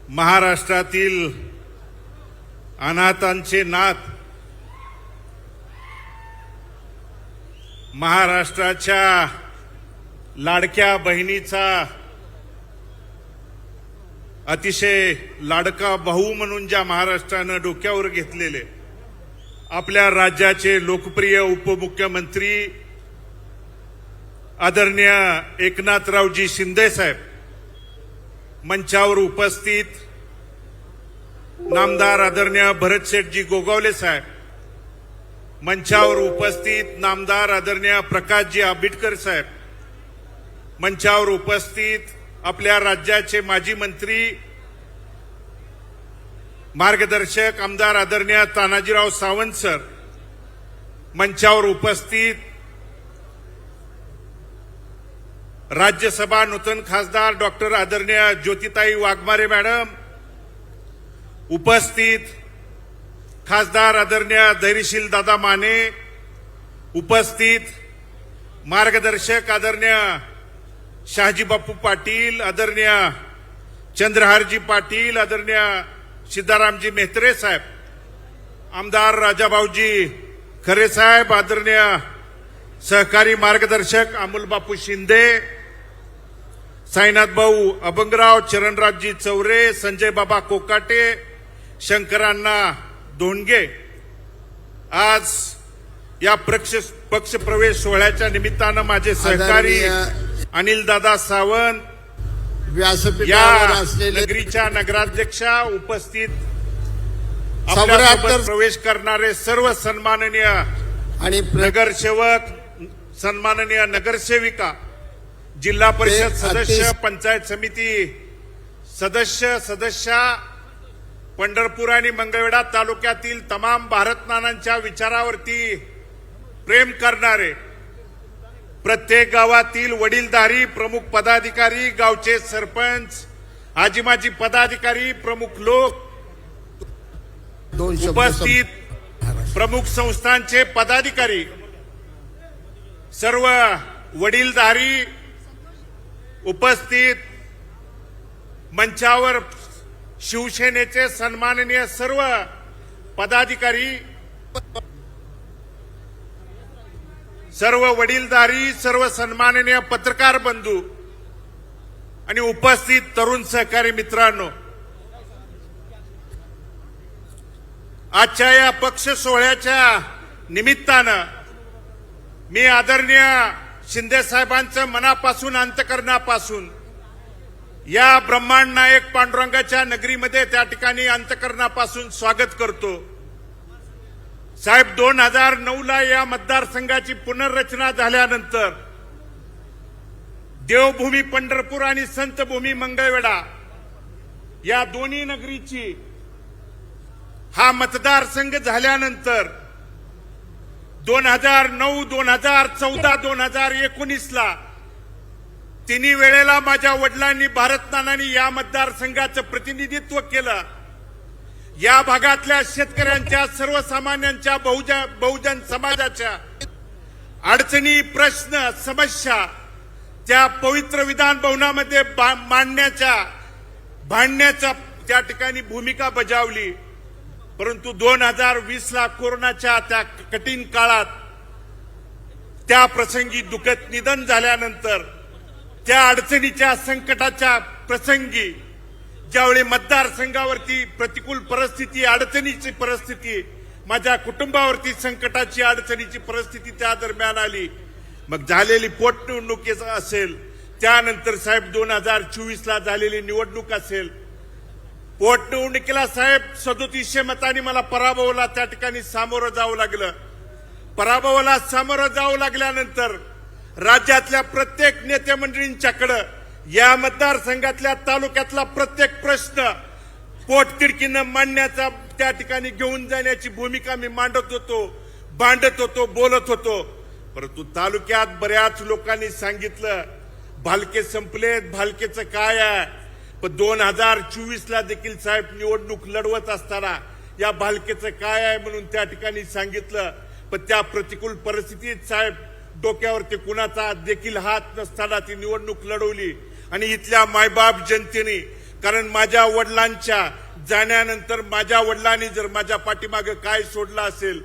महाराष्ट्रातील अनाथांचे नाथ, महाराष्ट्राच्या लाडक्या बहिणीचा अतिशय लाडका भाऊ म्हणून ज्या महाराष्ट्रानं डोक्यावर घेतलेले आपल्या राज्याचे लोकप्रिय उपमुख्यमंत्री आदरणीय एकनाथरावजी शिंदे साहेब, मंचावर उपस्थित नामदार आदरणीय भरतशेठजी गोगावले साहेब, मंचावर उपस्थित नामदार आदरणीय प्रकाशजी आंबेडकर साहेब, मंचावर उपस्थित आपल्या राज्याचे माजी मंत्री मार्गदर्शक आमदार आदरणीय तानाजीराव सावंत सर, मंचावर उपस्थित राज्यसभा नूतन खासदार डॉक्टर आदरणीय ज्योतिताई वाघमारे मॅडम, उपस्थित खासदार आदरणीय धैर्यशील दादा माने, उपस्थित मार्गदर्शक आदरणीय शहाजी बापू पाटील, आदरणीय चंद्रहारजी पाटील, आदरणीय सिद्धारामजी मेहत्रे साहेब, आमदार राजाभाऊजी खरे साहेब, आदरणीय सहकारी मार्गदर्शक अमोल बापू शिंदे, साईनाथ भाऊ अभंगराव, चरणराजजी चौरे, संजय बाबा कोकाटे, शंकरांना धोंडगे, आज या पक्ष प्रवेश सोहळ्याच्या निमित्तानं माझे सहकारी अनिल दादा सावंत, व्यासपीठावर असलेले नगरीच्या नगराध्यक्षा, उपस्थित आपल्यासोबत प्रवेश करणारे सर्व सन्माननीय आणि नगरसेवक, सन्माननीय नगरसेविका, जिल्हा परिषद सदस्य, पंचायत समिती सदस्या, पंढरपूर आणि मंगळवेढा तालुक्यातील तमाम भारत नानांच्या विचारावरती प्रेम करणारे, प्रत्येक गावातील वडीलधारी प्रमुख पदाधिकारी, गावचे सरपंच, आजी माजी पदाधिकारी, प्रमुख लोक, उपस्थित प्रमुख संस्थांचे पदाधिकारी, सर्व वडीलधारी, उपस्थित मंचावर शिवसेनेचे सन्माननीय सर्व पदाधिकारी, सर्व वडीलधारी, सर्व सन्माननीय पत्रकार बंधू आणि उपस्थित तरुण सहकारी मित्रांनो, आजच्या या पक्ष सोहळ्याच्या निमित्तानं मी आदरणीय शिंदे साहेबांचं मनापासून, अंतकरणापासून या ब्रह्मांड नायक पांडुरंगाच्या नगरीमध्ये त्या ठिकाणी अंतकरणापासून स्वागत करतो. साहेब, 2009ला या मतदारसंघाची पुनर्रचना झाल्यानंतर देवभूमी पंढरपूर आणि संतभूमी मंगळवेढा या दोन्ही नगरीची हा मतदारसंघ झाल्यानंतर 2009, 2014, 2019ला तिन्ही वेळेला माझ्या वडिलांनी, भारत नानांनी या मतदारसंघाचं प्रतिनिधित्व केलं. या भागातल्या शेतकऱ्यांच्या, सर्वसामान्यांच्या, बहुजन समाजाच्या अडचणी, प्रश्न, समस्या त्या पवित्र विधान भवनामध्ये भांडण्याच्या त्या ठिकाणी भूमिका बजावली. परंतु 2020ला कोरोनाच्या त्या कठीण काळात, त्या प्रसंगी दुःखद निधन झाल्यानंतर, त्या अडचणीच्या, संकटाच्या प्रसंगी ज्यावेळी मतदारसंघावरती प्रतिकूल परिस्थिती, अडचणीची परिस्थिती, माझ्या कुटुंबावरती संकटाची, अडचणीची परिस्थिती त्या दरम्यान आली. मग झालेली पोटनिवडणूक असेल, त्यानंतर साहेब 2024ला झालेली निवडणूक असेल, पोटनिवडणुकीला साहेब 3700 मतांनी मला पराभवाला त्या ठिकाणी सामोरं जावं लागलं. पराभवाला सामोरं जावं लागल्यानंतर राज्यातल्या प्रत्येक नेते मंडळींच्याकडं या मतदारसंघातल्या, तालुक्यातला प्रत्येक प्रश्न पोटतिडकीनं मांडण्याचा, त्या ठिकाणी घेऊन जाण्याची भूमिका मी मांडत होतो, भांडत होतो, बोलत होतो. परंतु तालुक्यात बऱ्याच लोकांनी सांगितलं भालके संपलेत, भालकेचं काय आहे. पण 2024ला देखील साहेब निवडणूक लढवत असताना या भालकेचं काय आहे म्हणून त्या ठिकाणी सांगितलं. पण त्या प्रतिकूल परिस्थितीत साहेब डोक्यावरती कुणाचा देखील हात नसताना ती निवडणूक लढवली आणि इथल्या मायबाप जनतेने कारण माझ्या वडिलांच्या जाण्यानंतर माझ्या वडिलांनी जर माझ्या पाठीमागे काय सोडलं असेल,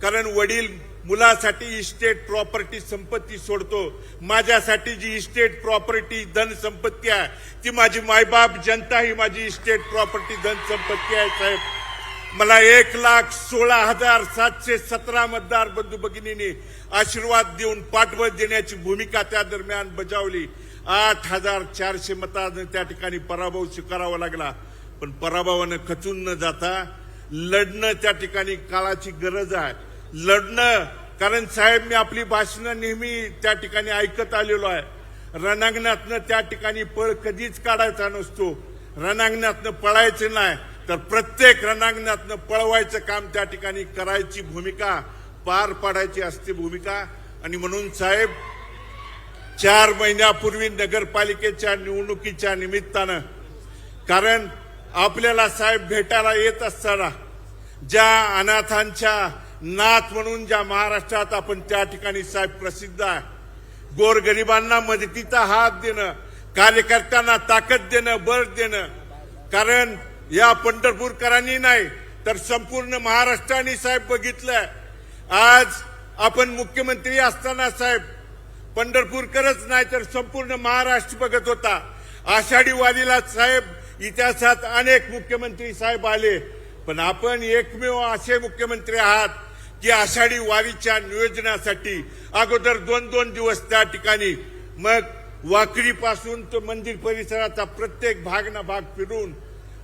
कारण वडील मुलासाठी इस्टेट प्रॉपर्टी संपत्ती सोडतो, माझ्यासाठी जी इस्टेट प्रॉपर्टी धन संपत्ती आहे ती माझी मायबाप जनता ही माझी इस्टेट प्रॉपर्टी धन संपत्ती आहे साहेब. मला 1,16,717 मतदार बंधू भगिनींनी आशीर्वाद देऊन पाठबळ देण्याची भूमिका त्या दरम्यान बजावली. 8,400 मतांनी त्या ठिकाणी पराभव स्वीकारावा लागला. पण पराभवानं खचून न जाता लढणं त्या ठिकाणी काळाची गरज आहे. लढणं, कारण साहेब मी आपली भाषणं नेहमी त्या ठिकाणी ऐकत आलेलो आहे. रणांगणातनं त्या ठिकाणी पळ कधीच काढायचा नसतो, रणांगणातनं पळायचं नाही तर प्रत्येक रणांगणातनं पळवायचं काम त्या ठिकाणी करायची भूमिका, पार पाडायची असते भूमिका. आणि म्हणून साहेब 4 महिन्यापूर्वी नगरपालिकेच्या निवडणुकीच्या निमित्तानं, कारण आपल्याला साहेब भेटायला येत असताना ज्या अनाथांच्या नाथ म्हणून ज्या महाराष्ट्रात आपण त्या ठिकाणी साहेब प्रसिद्ध आहे, गोरगरिबांना मदतीचा हात देणं, कार्यकर्त्यांना ताकद देणं, बळ देणं, कारण या पंढरपूरकरांनी नाही तर संपूर्ण महाराष्ट्राने साहेब बघितलंय. आज आपण मुख्यमंत्री असताना साहेब पंढरपूरकरच नाही तर संपूर्ण महाराष्ट्र बघत होता. आषाढी वारीला साहेब इतिहासात अनेक मुख्यमंत्री साहेब आले, पण आपण एकमेव असे मुख्यमंत्री आहात की आषाढी वारीच्या नियोजनासाठी अगोदर 2-2 दिवस त्या ठिकाणी, मग वाकडीपासून तो मंदिर परिसराचा प्रत्येक भाग ना भाग फिरून,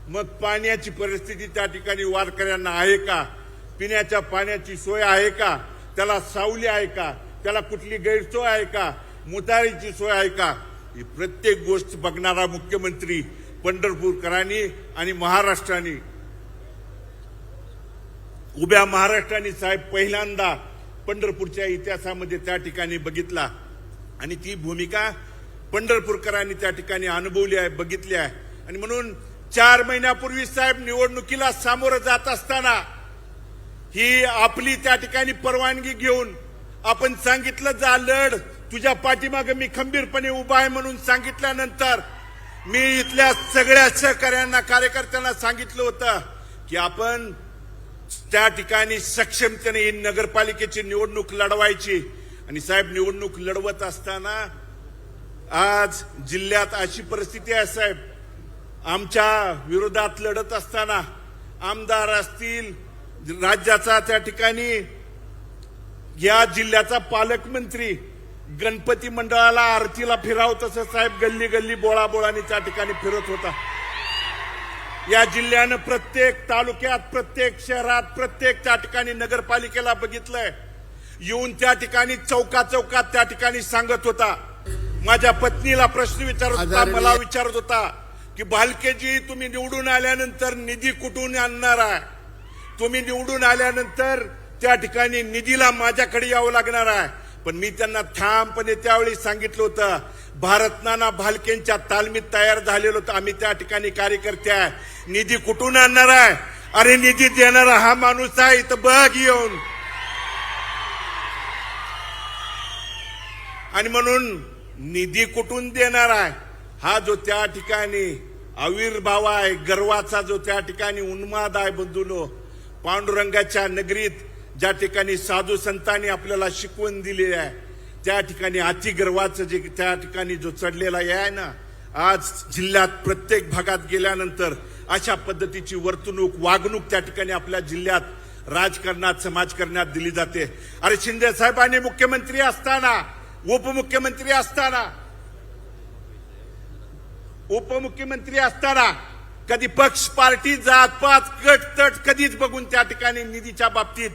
मग पाण्याची परिस्थिती त्या ठिकाणी वारकऱ्यांना आहे का, पिण्याच्या पाण्याची सोय आहे का, त्याला सावली आहे का, त्याला कुठली गैरसोय आहे का, मुतारीची सोय आहे का, ही प्रत्येक गोष्ट बघणारा मुख्यमंत्री पंढरपूरकरांनी आणि महाराष्ट्राने, उभ्या महाराष्ट्राने साहेब पहिल्यांदा पंढरपूरच्या इतिहासामध्ये त्या ठिकाणी बघितला. आणि ती भूमिका पंढरपूरकरांनी त्या ठिकाणी अनुभवली आहे, बघितली आहे. आणि म्हणून 4 महिन्यापूर्वी साहेब निवडणुकीला सामोरं जात असताना ही आपली त्या ठिकाणी परवानगी घेऊन आपण सांगितलं, जा लढ, तुझ्या पाठीमागे मी खंबीरपणे उभा आहे म्हणून सांगितल्यानंतर मी इथल्या सगळ्या सहकार्यांना, कार्यकर्त्यांना सांगितलं होतं की आपण त्या ठिकाणी सक्षमतेने ही नगरपालिकेची निवडणूक लढवायची. आणि साहेब निवडणूक लढवत असताना आज जिल्ह्यात अशी परिस्थिती आहे साहेब, आमच्या विरोधात लढत असताना आमदार असतील, राज्याचा त्या ठिकाणी या जिल्ह्याचा पालकमंत्री गणपती मंडळाला आरतीला फिराव तसं साहेब गल्ली गल्ली बोळाबोळाने त्या ठिकाणी फिरत होता. या जिल्ह्यानं प्रत्येक तालुक्यात, प्रत्येक शहरात, प्रत्येक त्या ठिकाणी नगरपालिकेला बघितलंय, येऊन त्या ठिकाणी चौकात त्या ठिकाणी सांगत होता. माझ्या पत्नीला प्रश्न विचारत होता, मला विचारत होता की भालकेजी तुम्ही निवडून आल्यानंतर निधी कुठून आणणार आहे, तुम्ही निवडून आल्यानंतर त्या ठिकाणी निधीला माझ्याकडे यावं लागणार आहे. पण मी त्यांना ठामपणे त्यावेळी सांगितलं होतं, भारत नाना भालकेंच्या तालमीत तयार झालेलो होतं आम्ही त्या ठिकाणी कार्यकर्ते आहे, निधी कुठून आणणार आहे, अरे निधी देणारा हा माणूस आहे इथं बघ येऊन. आणि म्हणून निधी कुठून देणार आहे हा जो त्या ठिकाणी आविर्भाव आहे, गर्वाचा जो त्या ठिकाणी उन्माद आहे बंधूनो, पांडुरंगाच्या नगरीत ज्या ठिकाणी साधू संतांनी आपल्याला शिकवण दिली आहे, त्या ठिकाणी अतिगर्वाचं जे त्या ठिकाणी जो चढलेला आहे ना, आज जिल्ह्यात प्रत्येक भागात गेल्यानंतर अशा पद्धतीची वर्तणूक, वागणूक त्या ठिकाणी आपल्या जिल्ह्यात राजकारणात, समाजकारणात दिली जाते. अरे शिंदे साहेबांनी मुख्यमंत्री असताना, उपमुख्यमंत्री असताना कधी पक्ष, पार्टी, जात पात, गट तट कधीच बघून त्या ठिकाणी निधीच्या बाबतीत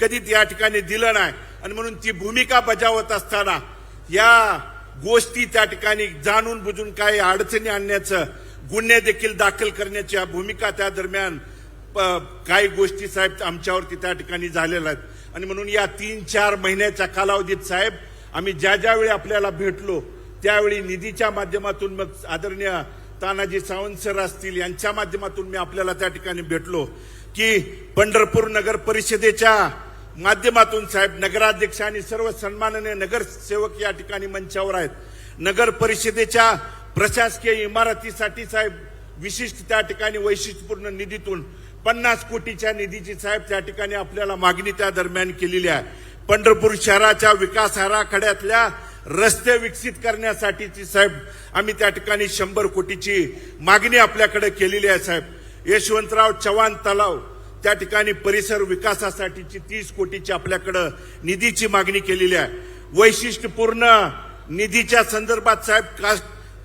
कधी त्या ठिकाणी दिलं नाही. आणि म्हणून ती भूमिका बजावत असताना या गोष्टी त्या ठिकाणी जाणून बुजून काही अडचणी आणण्याचं, गुन्हे देखील दाखल करण्याच्या भूमिका त्या दरम्यान काही गोष्टी साहेब आमच्यावरती त्या ठिकाणी झालेल्या आहेत. आणि म्हणून या 3-4 महिन्याच्या कालावधीत साहेब आम्ही ज्यावेळी आपल्याला भेटलो त्यावेळी निधीच्या माध्यमातून, मग आदरणीय तानाजी सावंत सर असतील यांच्या माध्यमातून मी आपल्याला त्या ठिकाणी भेटलो की पंढरपूर नगर परिषदेच्या माध्यमातून साहेब नगराध्यक्ष आणि सर्व सन्माननीय नगरसेवक या ठिकाणी मंचावर आहेत. नगर परिषदेच्या प्रशासकीय इमारतीसाठी साहेब विशिष्ट त्या ठिकाणी वैशिष्ट्यपूर्ण निधीतून 50 कोटीच्या निधीची साहेब त्या ठिकाणी आपल्याला मागणी त्या दरम्यान केलेली आहे. पंढरपूर शहराच्या विकास आराखड्यातल्या रस्ते विकसित करण्यासाठीची साहेब आम्ही त्या ठिकाणी 100 कोटीची मागणी आपल्याकडे केलेली आहे साहेब. यशवंतराव चव्हाण तलाव त्या ठिकाणी परिसर विकासासाठीची 30 कोटीची आपल्याकडे निधीची मागणी केलेली आहे. वैशिष्ट्यपूर्ण निधीच्या संदर्भात साहेब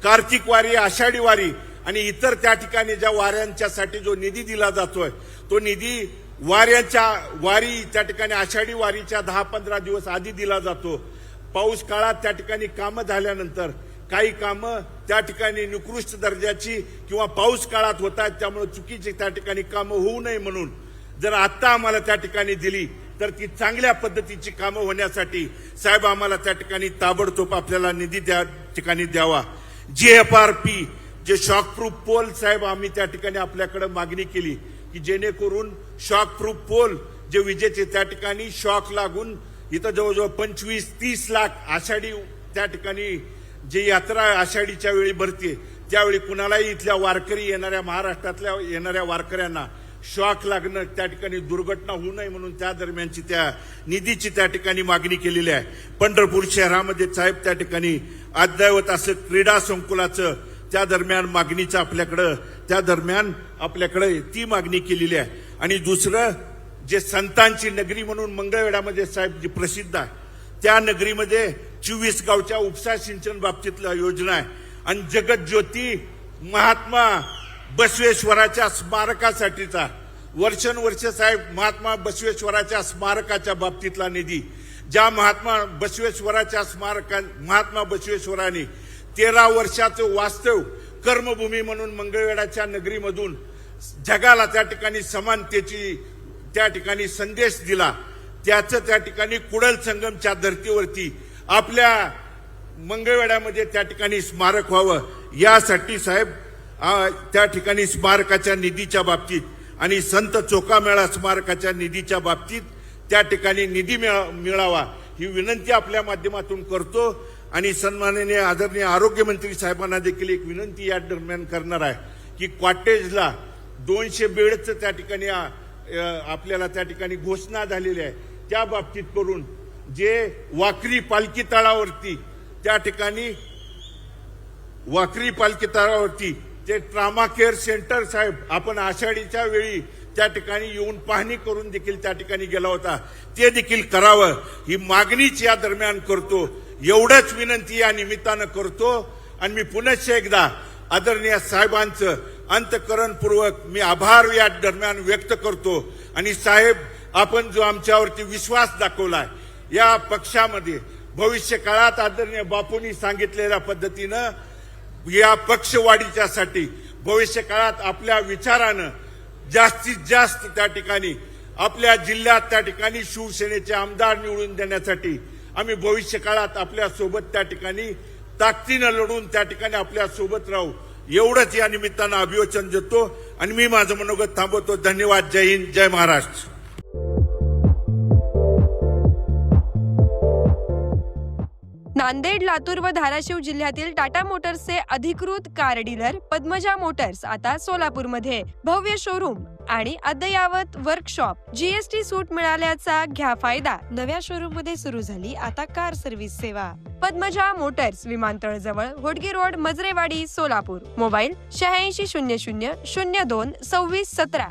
कार्तिक वारी, आषाढी वारी आणि इतर त्या ठिकाणी ज्या वाऱ्यांच्यासाठी जो निधी दिला जातोय तो निधी वारी त्या ठिकाणी आषाढी वारीच्या 10-15 दिवस आधी दिला जातो. पाऊस काळात त्या ठिकाणी कामं झाल्यानंतर काही कामं त्या ठिकाणी निकृष्ट दर्जाची किंवा पाऊस काळात होत आहेत, त्यामुळे चुकीची त्या ठिकाणी कामं होऊ नये म्हणून जर आत्ता आम्हाला त्या ठिकाणी दिली तर ती चांगल्या पद्धतीची कामं होण्यासाठी साहेब आम्हाला त्या ठिकाणी ताबडतोब आपल्याला निधी त्या ठिकाणी द्यावा. GFRP जे शॉकप्रूफ पोल साहेब आम्ही त्या ठिकाणी आपल्याकडे मागणी केली की जेणेकरून शॉकप्रूफ पोल जे विजेचे त्या ठिकाणी शॉक लागून इथं जवळजवळ 25-30 लाख आषाढी त्या ठिकाणी जी यात्रा आषाढीच्या वेळी भरते त्यावेळी कुणालाही इथल्या वारकरी येणाऱ्या महाराष्ट्रातल्या येणाऱ्या वारकऱ्यांना शॉक लागणं त्या ठिकाणी दुर्घटना होऊ नये म्हणून त्या दरम्यानची त्या निधीची त्या ठिकाणी मागणी केलेली आहे. पंढरपूर शहरामध्ये साहेब त्या ठिकाणी अद्ययावत असं क्रीडा संकुलाचं त्या दरम्यान मागणीचं आपल्याकडे ती मागणी केलेली आहे. आणि दुसरं जे संतांची नगरी म्हणून मंगळवेढ्यामध्ये साहेब जी प्रसिद्ध आहे त्या नगरीमध्ये 24 गावच्या उपसा सिंचन बाबतीतल्या योजना आहे आणि जगज्योती महात्मा बसवेश्वराच्या स्मारकासाठीचा वर्षानुवर्ष साहेब महात्मा बसवेश्वराच्या स्मारकाच्या बाबतीतला निधी ज्या महात्मा बसवेश्वरांनी 13 वर्षाचं वास्तव कर्मभूमी म्हणून मंगळवेढ्याच्या नगरीमधून जगाला त्या ठिकाणी समानतेची त्या ठिकाणी संदेश दिला, त्याचं त्या ठिकाणी कुडल संगमच्या धर्तीवरती आपल्या मंगळवेढ्यामध्ये त्या ठिकाणी स्मारक व्हावं यासाठी साहेब त्या ठिकाणी स्मारकाच्या निधीच्या बाबतीत आणि संत चोखामेळा स्मारकाच्या निधीच्या बाबतीत त्या ठिकाणी निधी मिळावा ही विनंती आपल्या माध्यमातून करतो. आणि सन्माननीय आदरणीय आरोग्यमंत्री साहेबांना देखील एक विनंती या दरम्यान करणार आहे की कॉटेजला 200 बेडचं त्या ठिकाणी आपल्याला त्या ठिकाणी घोषणा झालेली आहे त्या बाबतीत करून जे वाकरी पालखी तळावरती त्या ठिकाणी ते ट्रामा केअर सेंटर साहेब आपण आषाढीच्या वेळी त्या ठिकाणी येऊन पाहणी करून देखील त्या ठिकाणी गेला होता, ते देखील करावं ही मागणीच या दरम्यान करतो. एवढंच विनंती या निमित्तानं करतो. आणि मी पुनश्च एकदा आदरणीय साहेबांचं अंतःकरणपूर्वक मी आभार या दरम्यान व्यक्त करतो. आणि साहेब आपण जो आमच्यावरती विश्वास दाखवलाय या पक्षामध्ये भविष्य काळात आदरणीय बापूंनी सांगितलेल्या पद्धतीनं या पक्षवाढीच्यासाठी भविष्य काळात आपल्या विचारानं जास्तीत जास्त त्या ठिकाणी आपल्या जिल्ह्यात त्या ठिकाणी शिवसेनेचे आमदार निवडून देण्यासाठी आम्ही भविष्य काळात आपल्या सोबत त्या ठिकाणी ताकदीनं लढून त्या ठिकाणी आपल्या सोबत राहू एवढंच या निमित्तानं अभिवचन देतो. आणि मी माझं मनोगत थांबवतो. धन्यवाद. जय हिंद, जय महाराष्ट्र. नांदेड, लातूर व धाराशिव जिल्ह्यातील टाटा मोटर्सचे अधिकृत कार डीलर पद्मजा मोटर्स आता सोलापूरमध्ये भव्य शोरूम आणि अद्ययावत वर्कशॉप. GST सूट मिळाल्याचा घ्या फायदा. नव्या शोरूम मध्ये सुरू झाली आता कार सर्व्हिस सेवा. पद्मजा मोटर्स, विमानतळ जवळ, होडगी रोड, मजरेवाडी, सोलापूर. मोबाईल 8600 02 2617.